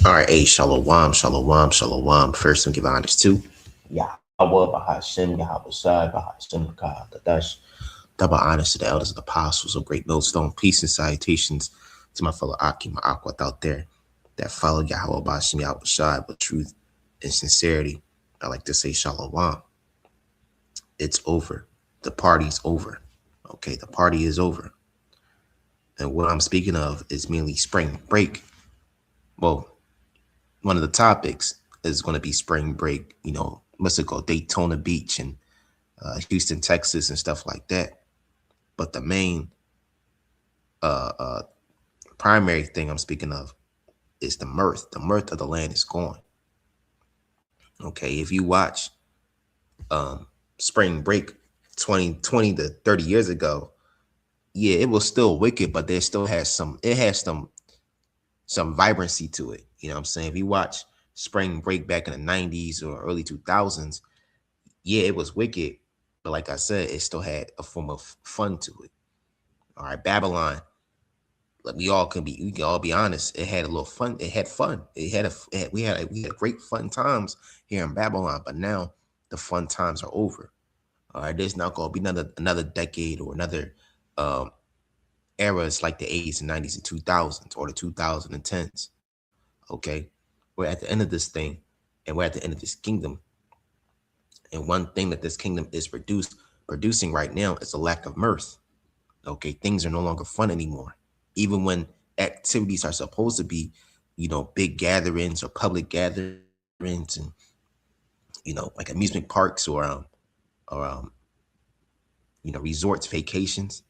All right, hey, shalom, shalom, shalom. First, we give honors to Yahweh, Bahashem, Yahweh Shai, Bahashem, Kadash. Double honors to the elders and apostles of Great Millstone. Peace and salutations to my fellow Aki, my Aquat out there that follow Yahweh, Bahashem, Yahweh Shai with truth and sincerity. I like to say shalom. It's over. The party's over. Okay, the party is over. And what I'm speaking of is merely spring break. Well, one of the topics is going to be spring break, what's it called? Daytona Beach and Houston, Texas, and stuff like that. But the main uh, uh, primary thing I'm speaking of is the mirth. The mirth of the land is gone. Okay, if you watch spring break 20 to 30 years ago, yeah, it was still wicked, but there still has some vibrancy to it. You know what I'm saying? If you watch spring break back in the 90s or early 2000s, yeah, it was wicked, but like I said, it still had a form of fun to it. All right, Babylon. Like we can all be honest. It had a little fun. It had fun. We had great fun times here in Babylon, but now the fun times are over. All right, there's not gonna be another decade or another um eras like the 80s and 90s and 2000s or the 2010s. Okay, we're at the end of this thing, and we're at the end of this kingdom. And one thing that this kingdom is producing right now is a lack of mirth. Okay, things are no longer fun anymore. Even when activities are supposed to be, big gatherings or public gatherings and like amusement parks or resorts, vacations.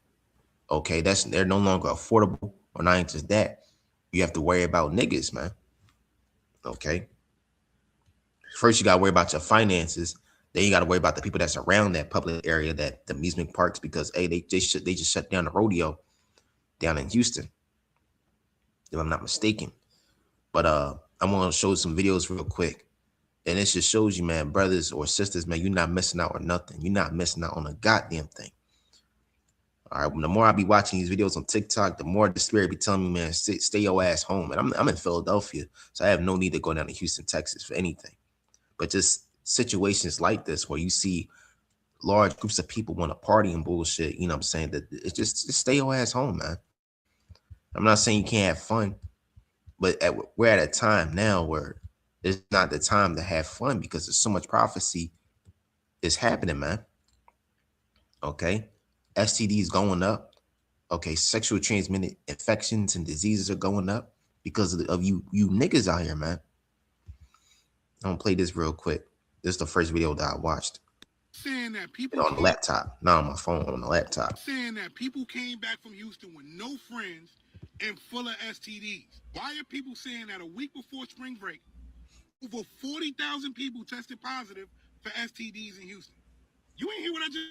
Okay, they're no longer affordable, or not even just that. You have to worry about niggas, man. Okay. First, you gotta worry about your finances. Then you gotta worry about the people that's around that public area, that the amusement parks, because hey, they just shut down the rodeo down in Houston, if I'm not mistaken. But I'm gonna show some videos real quick. And it just shows you, man, brothers or sisters, man, you're not missing out on nothing. You're not missing out on a goddamn thing. All right. The more I be watching these videos on TikTok, the more the spirit be telling me, man, stay your ass home. And I'm in Philadelphia, so I have no need to go down to Houston, Texas for anything. But just situations like this where you see large groups of people want to party and bullshit, you know what I'm saying? That it's just stay your ass home, man. I'm not saying you can't have fun, but we're at a time now where it's not the time to have fun because there's so much prophecy is happening, man. Okay. STDs going up. Okay. Sexual transmitted infections and diseases are going up because of you niggas out here, man. I'm gonna play this real quick. This is the first video that I watched. Saying that people on the laptop, not on my phone, on the laptop. Saying that people came back from Houston with no friends and full of STDs. Why are people saying that a week before spring break, over 40,000 people tested positive for STDs in Houston? You ain't hear what I just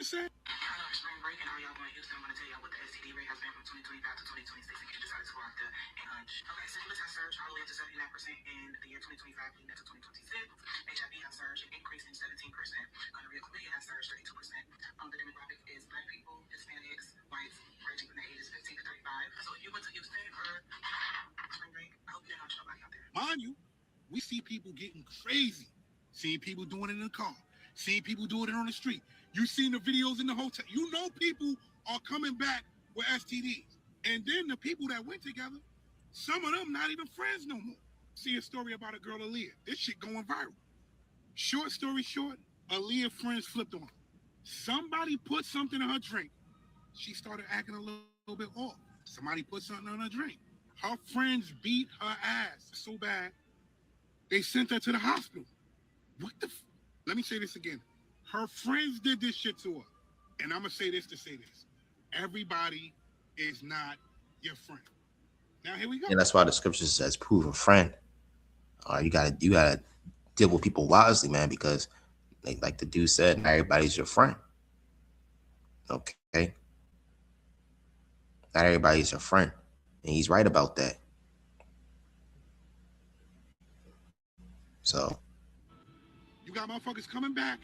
said? Spring break and all y'all going to Houston. I'm going to tell y'all what the STD rate has been from 2025 to 2026 in case you decided to go out there and hunch. Okay, syphilis has surged all the way up to 79% in the year 2025 leading up to 2026. HIV has surged and increased in 17%. Gonorrhea chlamydia has surged 32%. The demographic is black people, Hispanics, whites, ranging from the ages 15 to 35. So if you went to Houston for spring break, I hope you didn't hunch nobody out there. Mind you, we see people getting crazy. Seeing people doing it in the car. Seeing people doing it on the street. You seen the videos in the hotel. You know people are coming back with STDs. And then the people that went together, some of them not even friends no more. See a story about a girl, Aaliyah. This shit going viral. Short story short, Aaliyah friends flipped on her. Somebody put something in her drink. She started acting a little bit off. Somebody put something on her drink. Her friends beat her ass so bad, they sent her to the hospital. What the Let me say this again. Her friends did this shit to her. And I'm going to say this to say this. Everybody is not your friend. Now, here we go. And that's why the scripture says prove a friend. You gotta deal with people wisely, man, because like the dude said, not everybody's your friend. Okay. Not everybody's your friend. And he's right about that. So you got motherfuckers coming back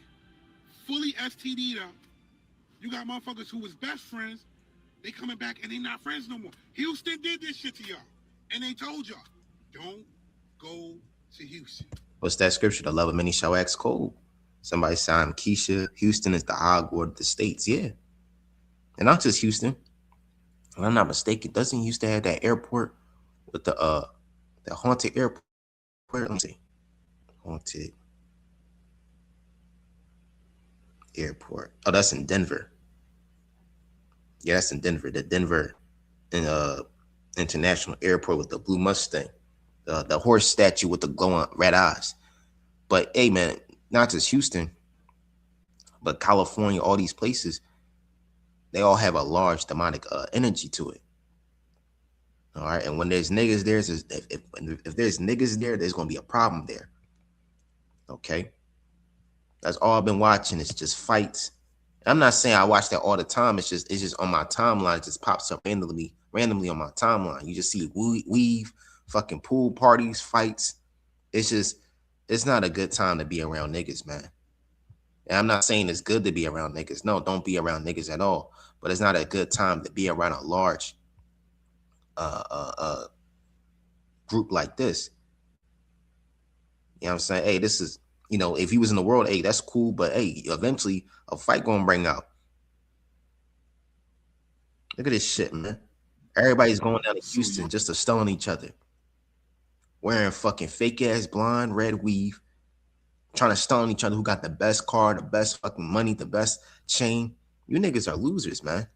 fully STD'd up. You got motherfuckers who was best friends. They coming back and they not friends no more. Houston did this shit to y'all. And they told y'all, don't go to Houston. What's that scripture? The love of many shall wax cold. Somebody signed Keisha. Houston is the Hogwarts of the states. Yeah. And not just Houston. If I'm not mistaken, doesn't Houston have that airport with the haunted airport? Let me see. Haunted airport. Oh, that's in Denver. Yeah, that's in Denver. The Denver International Airport with the blue Mustang. The horse statue with the glowing red eyes. But hey, man, not just Houston, but California, all these places, they all have a large demonic energy to it. All right, and when there's niggas there, if there's niggas there, there's gonna be a problem there. Okay, that's all I've been watching. It's just fights. I'm not saying I watch that all the time. It's just on my timeline. It just pops up randomly on my timeline. You just see weave, fucking pool parties, fights. It's not a good time to be around niggas, man. And I'm not saying it's good to be around niggas. No, don't be around niggas at all. But it's not a good time to be around a large group like this. You know what I'm saying? Hey, this is, if he was in the world, hey, that's cool. But hey, eventually a fight gonna bring out. Look at this shit, man. Everybody's going down to Houston just to stone each other. Wearing fucking fake ass blonde red weave. Trying to stone each other who got the best car, the best fucking money, the best chain. You niggas are losers, man.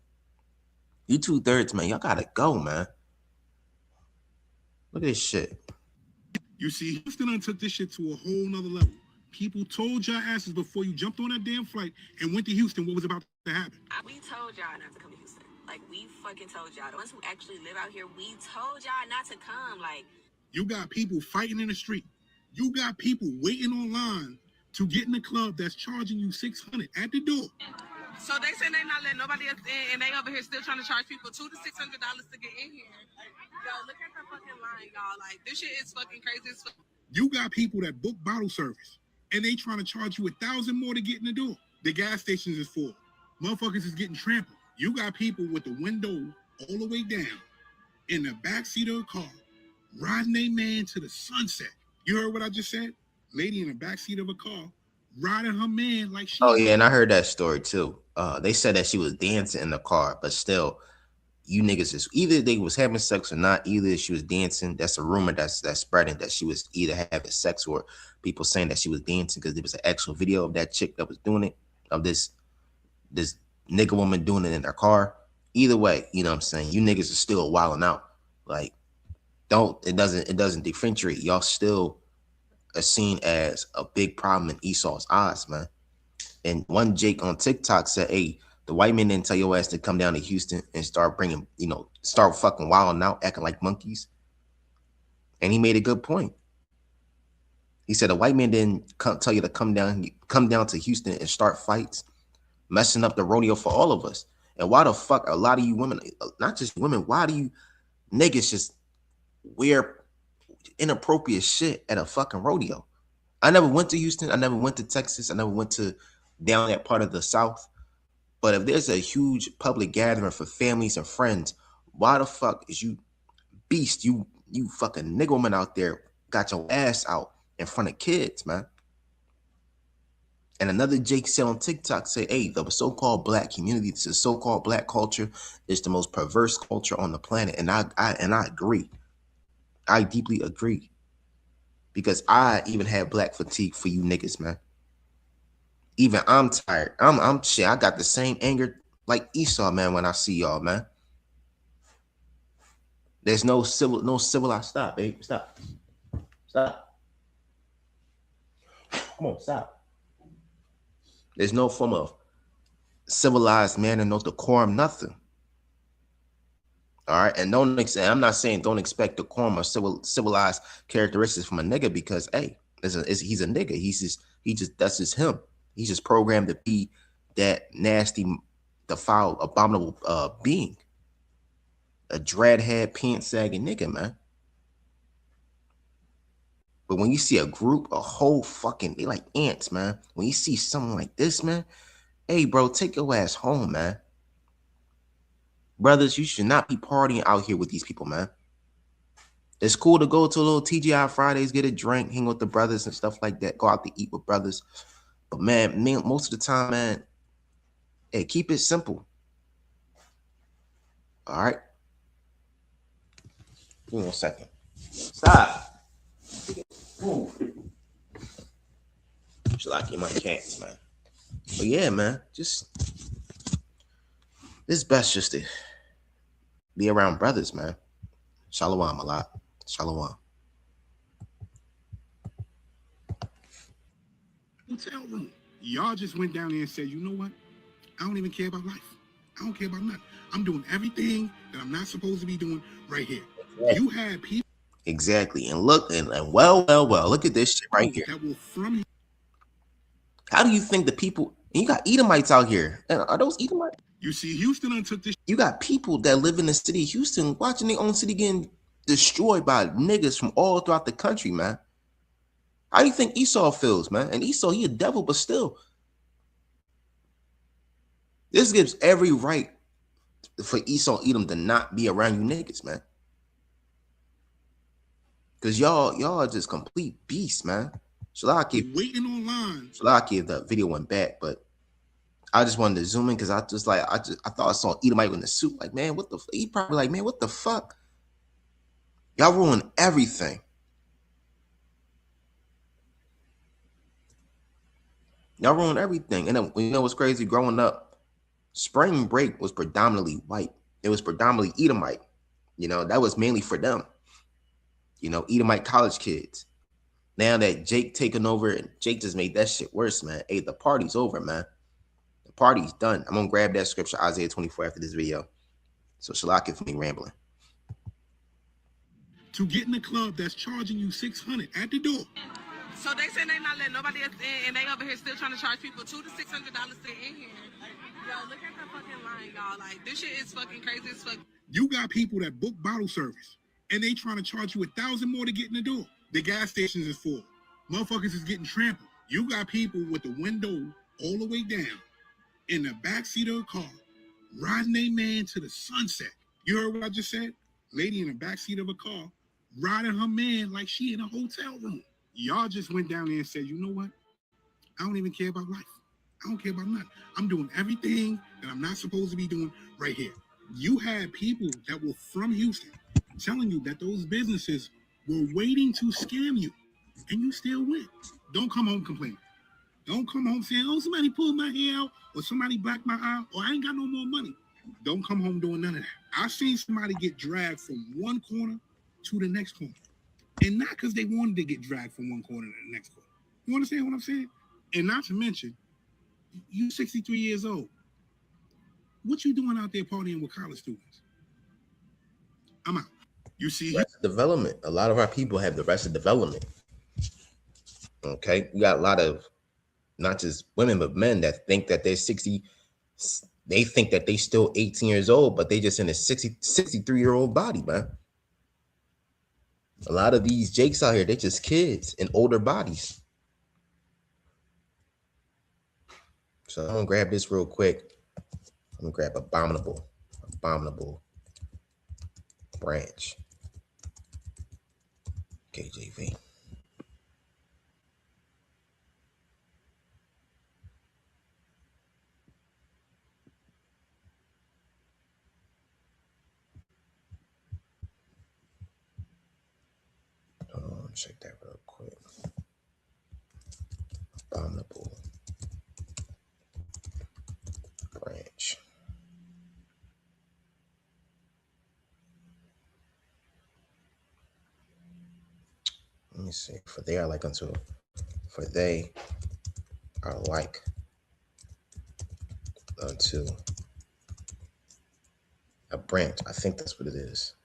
You 2/3, man. Y'all gotta go, man. Look at this shit. You see, Houston done took this shit to a whole nother level. People told y'all asses before you jumped on that damn flight and went to Houston what was about to happen. We told y'all not to come to Houston. Like, we fucking told y'all. The ones who actually live out here, we told y'all not to come. Like, you got people fighting in the street. You got people waiting online to get in the club that's charging you $600 at the door. So they say they not letting nobody else in, and they over here still trying to charge people $200 to $600 to get in here. Yo, look at the fucking line, y'all. Like, this shit is fucking crazy as fuck. You got people that book bottle service, and they trying to charge you $1,000 more to get in the door. The gas stations is full. Motherfuckers is getting trampled. You got people with the window all the way down in the backseat of a car, riding a man to the sunset. You heard what I just said? Lady in the backseat of a car, riding her man like she. Oh yeah, and I heard that story too. They said that she was dancing in the car, but still, you niggas is either they was having sex or not. Either she was dancing. That's a rumor that's spreading that she was either having sex or people saying that she was dancing because there was an actual video of that chick that was doing it, of this nigga woman doing it in her car. Either way, you know what I'm saying? You niggas are still wilding out. Like, it doesn't differentiate. Y'all still are seen as a big problem in Esau's eyes, man. And one Jake on TikTok said, hey, the white men didn't tell your ass to come down to Houston and start fucking wilding out, acting like monkeys. And he made a good point. He said the white men didn't tell you to come down to Houston and start fights, messing up the rodeo for all of us. And why the fuck a lot of you women, not just women, why do you niggas just wear inappropriate shit at a fucking rodeo? I never went to Houston. I never went to Texas. I never went to down that part of the South. But if there's a huge public gathering for families and friends, why the fuck is you beast, you fucking nigga woman out there got your ass out in front of kids, man? And another Jake said on TikTok, say, hey, the so-called black community, this is so-called black culture, is the most perverse culture on the planet. And I agree. I deeply agree. Because I even have black fatigue for you niggas, man. Even I'm tired. I'm shit. I got the same anger like Esau, man, when I see y'all, man. There's no civilized. Stop, babe. Stop. Come on, stop. There's no form of civilized manner, no decorum, nothing. All right, and I'm not saying don't expect decorum or civilized characteristics from a nigga because hey, he's a nigga. That's just him. He's just programmed to be that nasty, defiled, abominable being. A dreadhead, pants sagging nigga, man. But when you see a group, a whole fucking, they like ants, man. When you see something like this, man, hey, bro, take your ass home, man. Brothers, you should not be partying out here with these people, man. It's cool to go to a little TGI Fridays, get a drink, hang with the brothers and stuff like that. Go out to eat with brothers. But man, most of the time, man, hey, keep it simple. All right. Give me 1 second. Stop. Ooh. Should I get my cats, man? But yeah, man, just it's best just to be around brothers, man. Shalom a lot. Shalom. Hotel room. Y'all just went down there and said, you know what? I don't even care about life. I don't care about nothing. I'm doing everything that I'm not supposed to be doing right here. Exactly. You had people. Exactly. And look, and well, look at this shit right here. That were from. How do you think the people, and you got Edomites out here? And are those Edomites? You see, Houston took this. You got people that live in the city of Houston watching their own city getting destroyed by niggas from all throughout the country, man. How do you think Esau feels, man? And Esau, he a devil, but still. This gives every right for Esau Edom to not be around you niggas, man. Because y'all are just complete beasts, man. Shalaki, waiting online. Shalaki, the video went back, but I just wanted to zoom in because I thought I saw Edomite in the suit. Like, man, what the fuck? He probably like, man, what the fuck? Y'all ruined everything. Y'all ruined everything. And then, you know what's crazy? Growing up, spring break was predominantly white. It was predominantly Edomite. You know, that was mainly for them. You know, Edomite college kids. Now that Jake taking over, and Jake just made that shit worse, man. Hey, the party's over, man. The party's done. I'm going to grab that scripture, Isaiah 24, after this video. So Shalak for me rambling. To get in a club that's charging you $600 at the door. So they say they not letting nobody else in, and they over here still trying to charge people $200 to $600 to get in here. Yo, look at the fucking line, y'all. Like, this shit is fucking crazy as fuck. You got people that book bottle service, and they trying to charge you $1,000 more to get in the door. The gas stations is full. Motherfuckers is getting trampled. You got people with the window all the way down in the backseat of a car, riding a man to the sunset. You heard what I just said? Lady in the backseat of a car, riding her man like she in a hotel room. Y'all just went down there and said, you know what? I don't even care about life. I don't care about nothing. I'm doing everything that I'm not supposed to be doing right here. You had people that were from Houston telling you that those businesses were waiting to scam you, and you still went. Don't come home complaining. Don't come home saying, oh, somebody pulled my hair out, or somebody blacked my eye, or I ain't got no more money. Don't come home doing none of that. I've seen somebody get dragged from one corner to the next corner. And not because they wanted to get dragged from one corner to the next corner. You understand what I'm saying? And not to mention, you 63 years old. What you doing out there partying with college students? I'm out. You see, Arrested Development. A lot of our people have the Arrested Development. Okay, we got a lot of not just women but men that think that they're 60. They think that they still 18 years old, but they just in a 63-year-old body, man. A lot of these Jakes out here, they just kids in older bodies. So I'm gonna grab this real quick. I'm gonna grab Abominable Branch. KJV. Check that real quick. Abominable Branch. Let me see. For they are like unto a branch. I think that's what it is.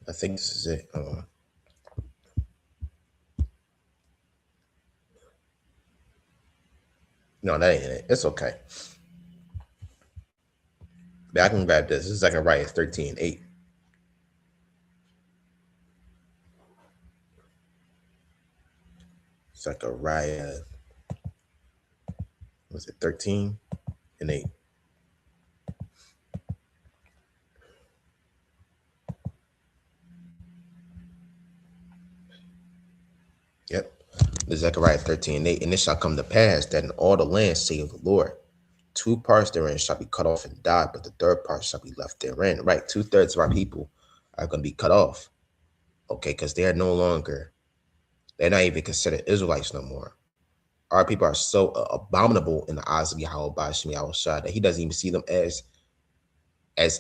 I think this is it. No, that ain't it. It's okay. But I can grab this. This is Zechariah 13:8. Zechariah, was it 13:8? Yep. The Zechariah 13:8. And it shall come to pass that in all the land, saith the Lord, 2 parts therein shall be cut off and die, but the 3rd part shall be left therein. Right. 2/3 of our people are going to be cut off. Okay. Because they're no longer, they're not even considered Israelites no more. Our people are so abominable in the eyes of Yahweh Bashim Yahushua that he doesn't even see them as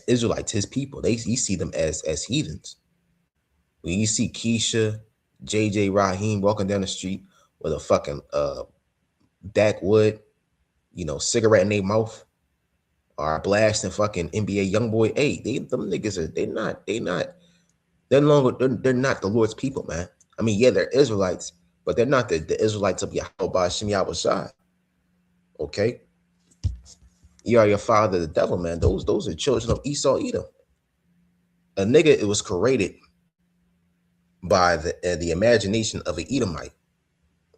Israelites, his people. He see them as heathens. When you see Keisha, JJ Raheem walking down the street with a fucking backwood, cigarette in their mouth, or blasting fucking NBA YoungBoy, them niggas are they're not the Lord's people, man. I mean, yeah, they're Israelites, but they're not the Israelites of Yahweh Bashim Yahushua. Okay, you are your father, the devil, man. Those are children of Esau, Edom. A nigga, it was created by the imagination of an Edomite.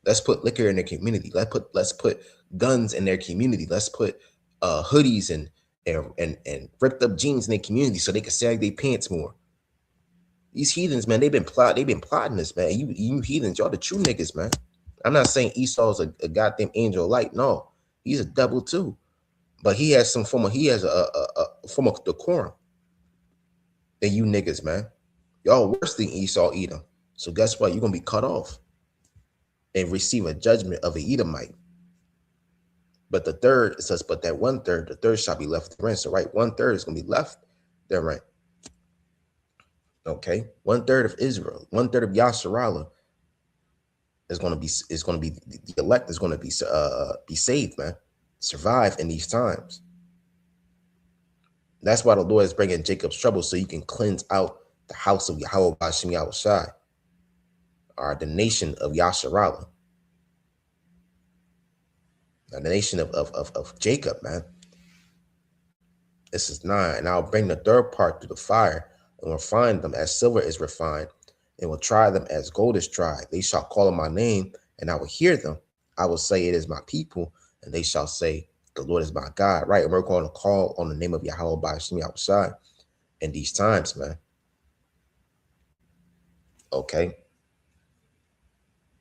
Let's put liquor in their community. Let's put guns in their community. Let's put hoodies and ripped up jeans in their community so they can sag their pants more. These heathens, man, they've been plotting this, man. You heathens, y'all the true niggas, man. I'm not saying Esau's a goddamn angel of light. No, he's a devil too. But he has a form of decorum than you niggas, man. Y'all worse than Esau, Edom. So guess what? You're gonna be cut off and receive a judgment of an Edomite. But the 3rd, it says, but that 1/3, the 3rd shall be left therein. So right, 1/3 is gonna be left therein. Okay, 1/3 of Israel, 1/3 of Yasharallah is gonna be the elect is gonna be saved, man. Survive in these times. That's why the Lord is bringing Jacob's trouble, so you can cleanse out the house of Yahweh Bashim Yahushai, or the nation of Yasharallah, the nation of Jacob, man. This is 9. And I'll bring the 3rd part through the fire, and will refine them as silver is refined, and will try them as gold is tried. They shall call on my name, and I will hear them. I will say, it is my people, and they shall say, the Lord is my God. Right? And we're going to call on the name of Yahweh Bashim Yahushai in these times, man. Okay.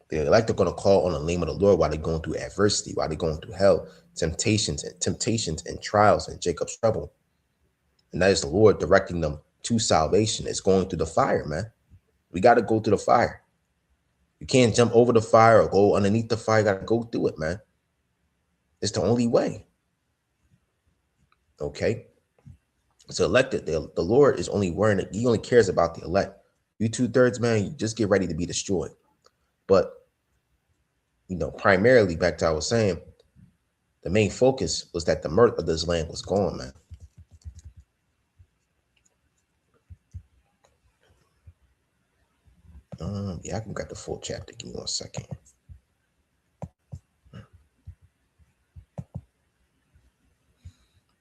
The elect are going to call on the name of the Lord while they're going through adversity, while they're going through hell, temptations and trials and Jacob's trouble. And that is the Lord directing them to salvation. It's going through the fire, man. We got to go through the fire. You can't jump over the fire or go underneath the fire. You got to go through it, man. It's the only way. Okay. It's elected. The Lord is only worrying. He only cares about the elect. You 2/3, man, you just get ready to be destroyed. But, primarily, back to what I was saying, the main focus was that the mirth of this land was gone, man. Yeah, I can grab the full chapter. Give me 1 second.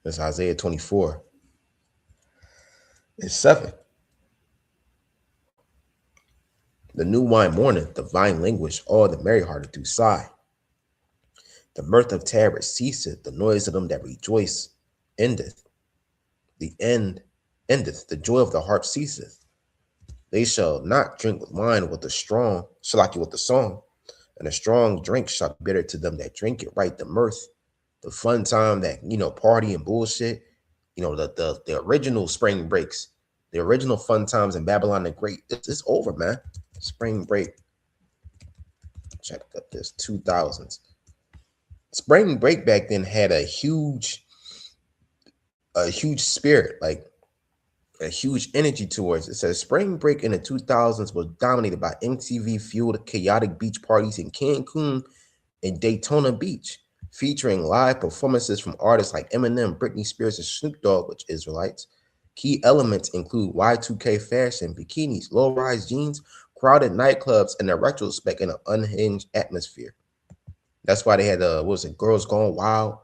It's Isaiah 24. It's 7. The new wine mourneth, the vine languish, all the merry-hearted do sigh. The mirth of terror ceaseth, the noise of them that rejoice endeth. The end endeth, the joy of the harp ceaseth. They shall not drink with wine with the strong, shalaki with the song, and a strong drink shall be bitter to them that drink it. Right, the mirth, the fun time, that party and bullshit. The original spring breaks, the original fun times in Babylon the Great. It's over, man. Spring break. Check out this 2000s. Spring break back then had a huge spirit, like a huge energy towards it. It says spring break in the 2000s was dominated by MTV fueled chaotic beach parties in Cancun and Daytona Beach, featuring live performances from artists like Eminem, Britney Spears, and Snoop Dogg, which Israelites. Key elements include Y2K fashion, bikinis, low-rise jeans, crowded nightclubs, and a retrospect in an unhinged atmosphere. That's why they had Girls Gone Wild,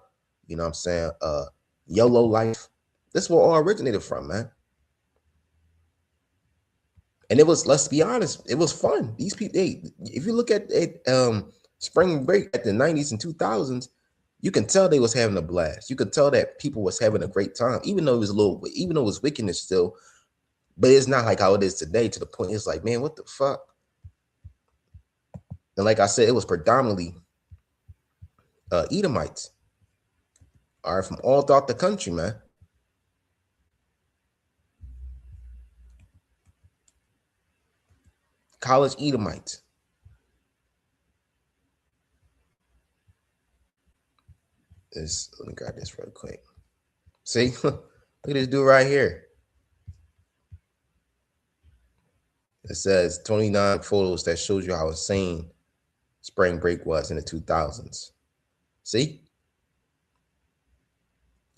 YOLO Life. This is where all originated from, man. And it was, let's be honest, it was fun. These people, if you look at spring break at the 90s and 2000s, you can tell they was having a blast. You could tell that people was having a great time, even though it was even though it was wickedness still, but it's not like how it is today, to the point it's like, man, what the fuck? And like I said, it was predominantly Edomites, all right, from all throughout the country, man. College Edomites. Let me grab this real quick. See, look at this dude right here. It says 29 photos that shows you how insane spring break was in the 2000s. See?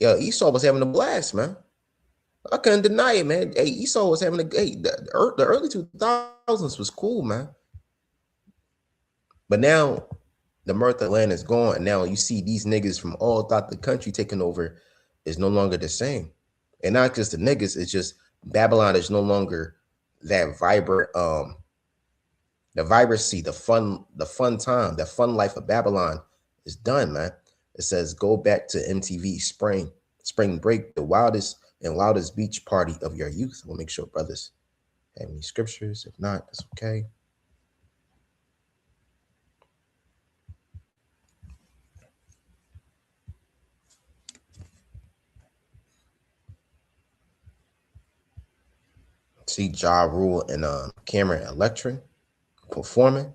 Yo, Esau was having a blast, man. I couldn't deny it, man. Hey, Esau was having the early 2000s was cool, man. But now the mirth of the land is gone, and now you see these niggas from all throughout the country taking over is no longer the same. And not just the niggas, it's just Babylon is no longer that vibrant, the vibrancy, the fun time, the fun life of Babylon is done, man. It says, go back to MTV spring break, the wildest and loudest beach party of your youth. We'll make sure brothers have any scriptures. If not, that's okay. See Ja Rule and Cameron Electra performing.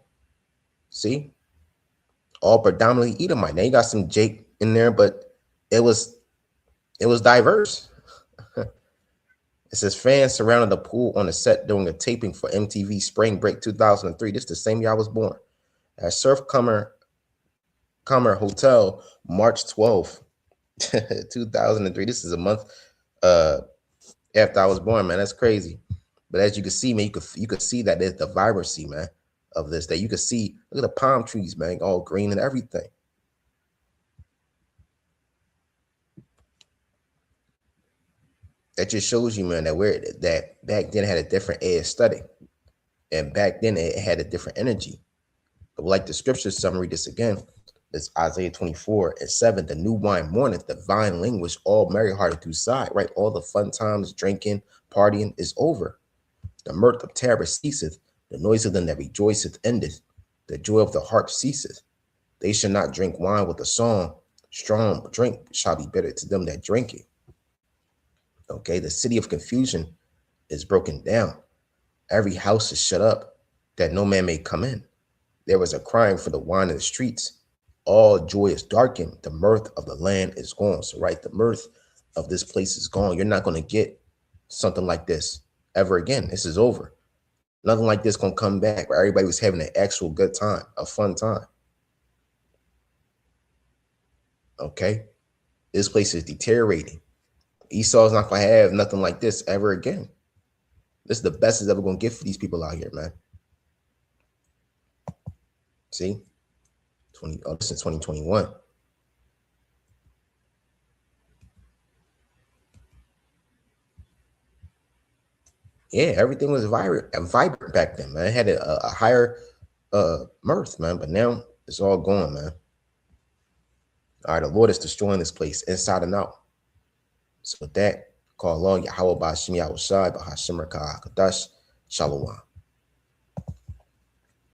See, all predominantly Edomite. Now you got some Jake in there, but it was diverse. It says fans surrounded the pool on the set during a taping for MTV Spring Break 2003. This is the same year I was born. At Surf Comer Hotel, March 12th, 2003. This is a month after I was born, man. That's crazy. But as you can see, man, you could see that there's the vibrancy, man, of this. That you could see, look at the palm trees, man, all green and everything. That just shows you, man, that back then had a different aesthetic, and back then it had a different energy. But like the scripture summary, this again, it's Isaiah 24:7. The new wine mourneth, the vine language, all merry-hearted through side, right? All the fun times, drinking, partying is over. The mirth of terror ceaseth, the noise of them that rejoiceth endeth, the joy of the harp ceaseth. They shall not drink wine with a song, strong drink shall be bitter to them that drink it. Okay, the city of confusion is broken down. Every house is shut up, that no man may come in. There was a crying for the wine in the streets. All joy is darkened. The mirth of the land is gone. So, right, the mirth of this place is gone. You're not going to get something like this ever again. This is over. Nothing like this going to come back where everybody was having an actual good time, a fun time. Okay, this place is deteriorating. Esau's not going to have nothing like this ever again. This is the best it's ever going to get for these people out here, man. See? This is 2021. Yeah, everything was vibrant back then, man. It had a higher mirth, man. But now it's all gone, man. All right, the Lord is destroying this place inside and out. So with that, call Allah Yahweh Ba'Shem Yahushai Ba'Hashem Rakah Kadash Shalom.